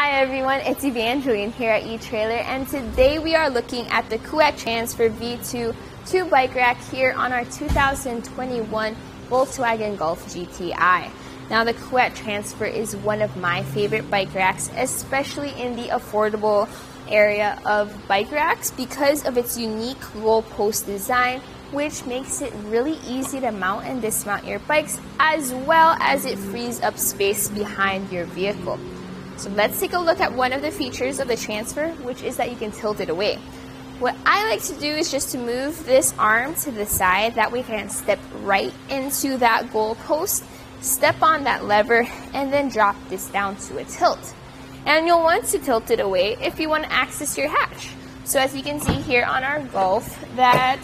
Hi everyone, it's Evangeline here at etrailer, and today we are looking at the Kuat Transfer V2 bike rack here on our 2021 Volkswagen Golf GTI. Now the Kuat Transfer is one of my favorite bike racks, especially in the affordable area of bike racks because of its unique roll post design, which makes it really easy to mount and dismount your bikes, as well as it frees up space behind your vehicle. So let's take a look at one of the features of the Transfer, which is that you can tilt it away. What I like to do is just to move this arm to the side, that way I can step right into that goal post, step on that lever, and then drop this down to a tilt. And you'll want to tilt it away if you want to access your hatch. So as you can see here on our Golf, that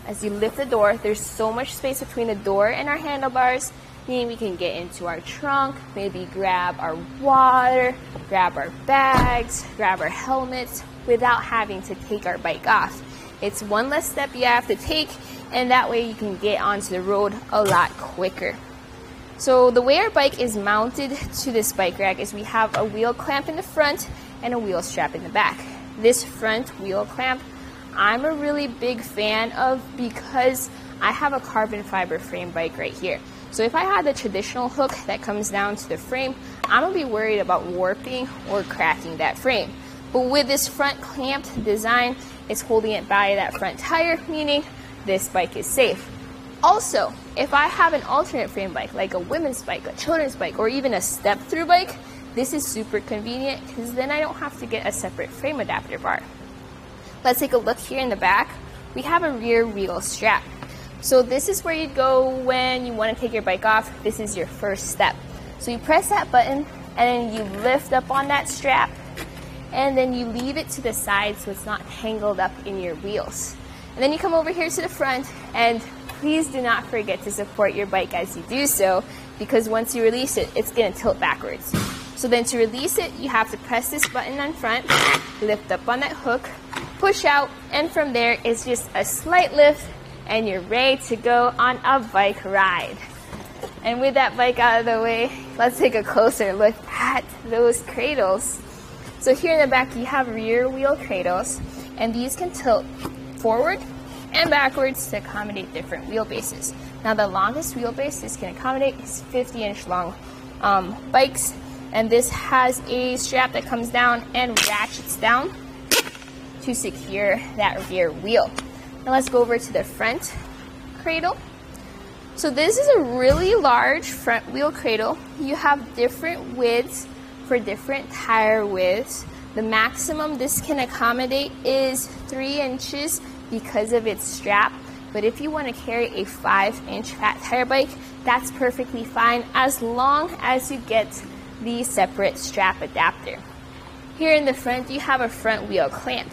as you lift the door, there's so much space between the door and our handlebars, meaning we can get into our trunk, maybe grab our water, grab our bags, grab our helmets without having to take our bike off. It's one less step you have to take, and that way you can get onto the road a lot quicker. So the way our bike is mounted to this bike rack is we have a wheel clamp in the front and a wheel strap in the back. This front wheel clamp I'm a really big fan of because I have a carbon fiber frame bike right here. So if I had the traditional hook that comes down to the frame, I'm gonna be worried about warping or cracking that frame. But with this front clamped design, it's holding it by that front tire, meaning this bike is safe. Also, if I have an alternate frame bike, like a women's bike, a children's bike, or even a step-through bike, this is super convenient because then I don't have to get a separate frame adapter bar. Let's take a look here in the back. We have a rear wheel strap. So this is where you'd go when you want to take your bike off. This is your first step. So you press that button and then you lift up on that strap and then you leave it to the side so it's not tangled up in your wheels. And then you come over here to the front, and please do not forget to support your bike as you do so, because once you release it, it's going to tilt backwards. So then to release it, you have to press this button on front, lift up on that hook, push out, and from there it's just a slight lift and you're ready to go on a bike ride. And with that bike out of the way, let's take a closer look at those cradles. So here in the back you have rear wheel cradles, and these can tilt forward and backwards to accommodate different wheelbases. Now the longest wheelbase this can accommodate is 50-inch long bikes, and this has a strap that comes down and ratchets down to secure that rear wheel. Now let's go over to the front cradle. So this is a really large front wheel cradle. You have different widths for different tire widths. The maximum this can accommodate is 3 inches because of its strap, but if you want to carry a 5-inch fat tire bike, that's perfectly fine as long as you get the separate strap adapter. Here in the front you have a front wheel clamp.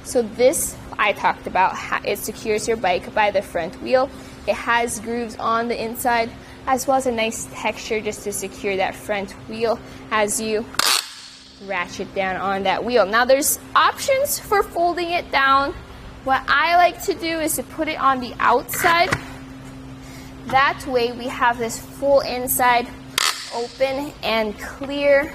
So this I talked about, it secures your bike by the front wheel. It has grooves on the inside as well as a nice texture just to secure that front wheel as you ratchet down on that wheel. Now there's options for folding it down. What I like to do is to put it on the outside. That way we have this full inside open and clear.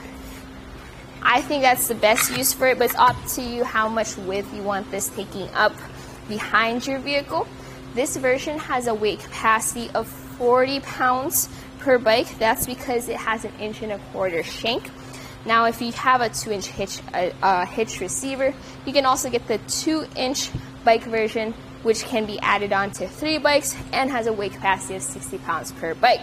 I think that's the best use for it, but it's up to you how much width you want this taking up behind your vehicle. This version has a weight capacity of 40 pounds per bike. That's because it has an 1.25 inch shank. Now if you have a 2-inch hitch receiver, you can also get the 2-inch bike version, which can be added on to 3 bikes and has a weight capacity of 60 pounds per bike.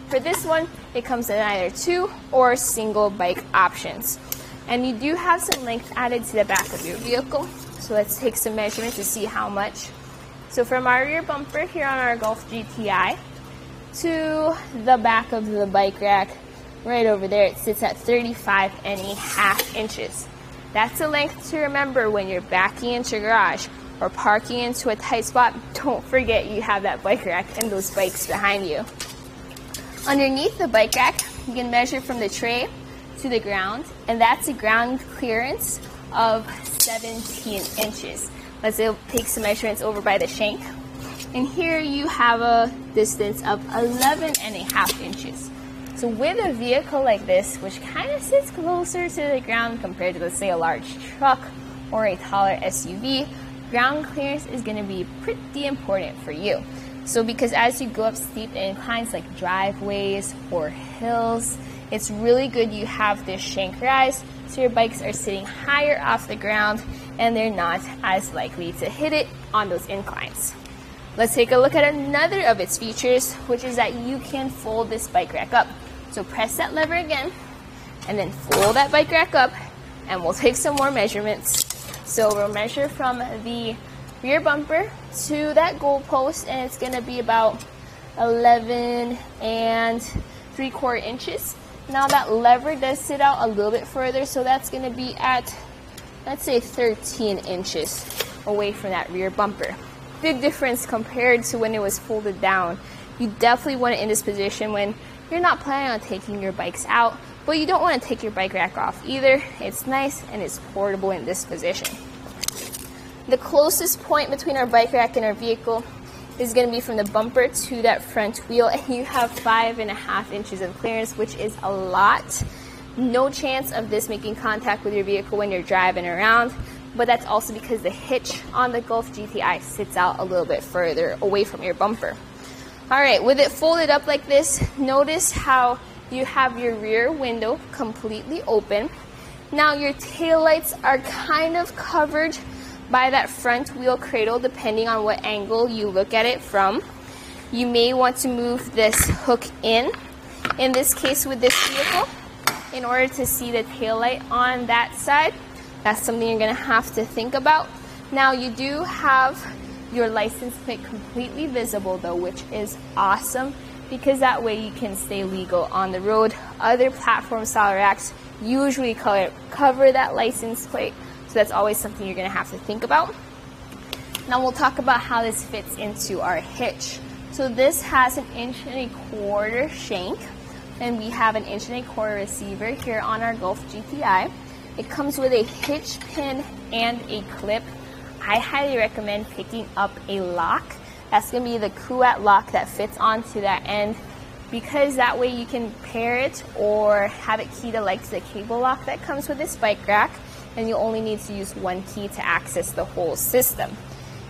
For this one, it comes in either 2 or single bike options. And you do have some length added to the back of your vehicle. So let's take some measurements to see how much. So from our rear bumper here on our Golf GTI to the back of the bike rack, right over there, it sits at 35.5 inches. That's a length to remember when you're backing into your garage or parking into a tight spot. Don't forget you have that bike rack and those bikes behind you. Underneath the bike rack, you can measure from the tray to the ground, and that's a ground clearance of 17 inches. Let's take some measurements over by the shank. And here you have a distance of 11.5 inches. So with a vehicle like this, which kind of sits closer to the ground compared to, let's say, a large truck or a taller SUV, ground clearance is going to be pretty important for you. So because as you go up steep inclines like driveways or hills, it's really good you have this shankerized so your bikes are sitting higher off the ground and they're not as likely to hit it on those inclines. Let's take a look at another of its features, which is that you can fold this bike rack up. So press that lever again and then fold that bike rack up, and we'll take some more measurements. So we'll measure from the rear bumper to that goal post, and it's going to be about 11 3/4 inches. Now that lever does sit out a little bit further, so that's going to be at, let's say, 13 inches away from that rear bumper. Big difference compared to when it was folded down. You definitely want it in this position when you're not planning on taking your bikes out, but you don't want to take your bike rack off either. It's nice and it's portable in this position. The closest point between our bike rack and our vehicle is going to be from the bumper to that front wheel, and you have 5.5 inches of clearance, which is a lot. No chance of this making contact with your vehicle when you're driving around, but that's also because the hitch on the Golf GTI sits out a little bit further away from your bumper. Alright, with it folded up like this, notice how you have your rear window completely open. Now your taillights are kind of covered by that front wheel cradle depending on what angle you look at it from. You may want to move this hook in this case with this vehicle, in order to see the taillight on that side. That's something you're going to have to think about. Now you do have your license plate completely visible though, which is awesome because that way you can stay legal on the road. Other platform style racks usually cover that license plate, so that's always something you're going to have to think about. Now we'll talk about how this fits into our hitch. So this has an 1.25 inch shank, and we have an 1.25 inch receiver here on our Golf GTI. It comes with a hitch pin and a clip. I highly recommend picking up a lock. That's going to be the Kuat lock that fits onto that end, because that way you can pair it or have it keyed like the cable lock that comes with this bike rack, and you only need to use one key to access the whole system.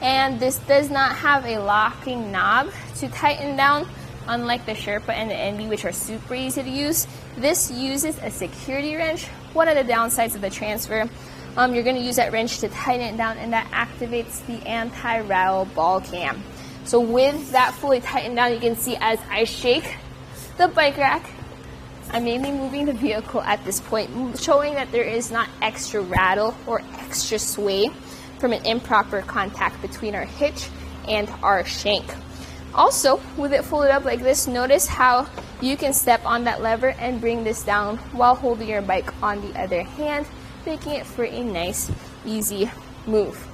And this does not have a locking knob to tighten down, unlike the Sherpa and the NB, which are super easy to use. This uses a security wrench. One of the downsides of the Transfer, you're going to use that wrench to tighten it down, and that activates the anti-rattle ball cam. So with that fully tightened down, you can see as I shake the bike rack, I'm mainly moving the vehicle at this point, showing that there is not extra rattle or extra sway from an improper contact between our hitch and our shank. Also, with it folded up like this, notice how you can step on that lever and bring this down while holding your bike on the other hand, making it for a nice, easy move.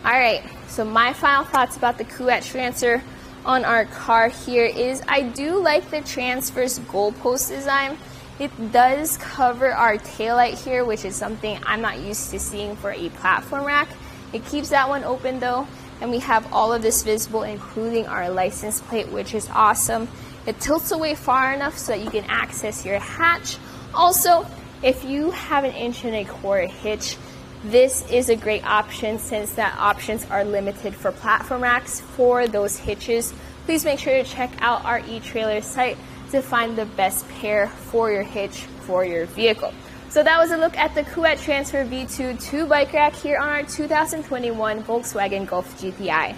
Alright, so my final thoughts about the Kuat Transfer on our car here is I do like the Transfer's goalpost design. It does cover our taillight here, which is something I'm not used to seeing for a platform rack. It keeps that one open though, and we have all of this visible, including our license plate, which is awesome. It tilts away far enough so that you can access your hatch. Also, if you have an 1.25 inch hitch, this is a great option since that options are limited for platform racks for those hitches. Please make sure to check out our eTrailer site to find the best pair for your hitch for your vehicle. So that was a look at the Kuat Transfer V2 2 bike rack here on our 2021 Volkswagen Golf GTI.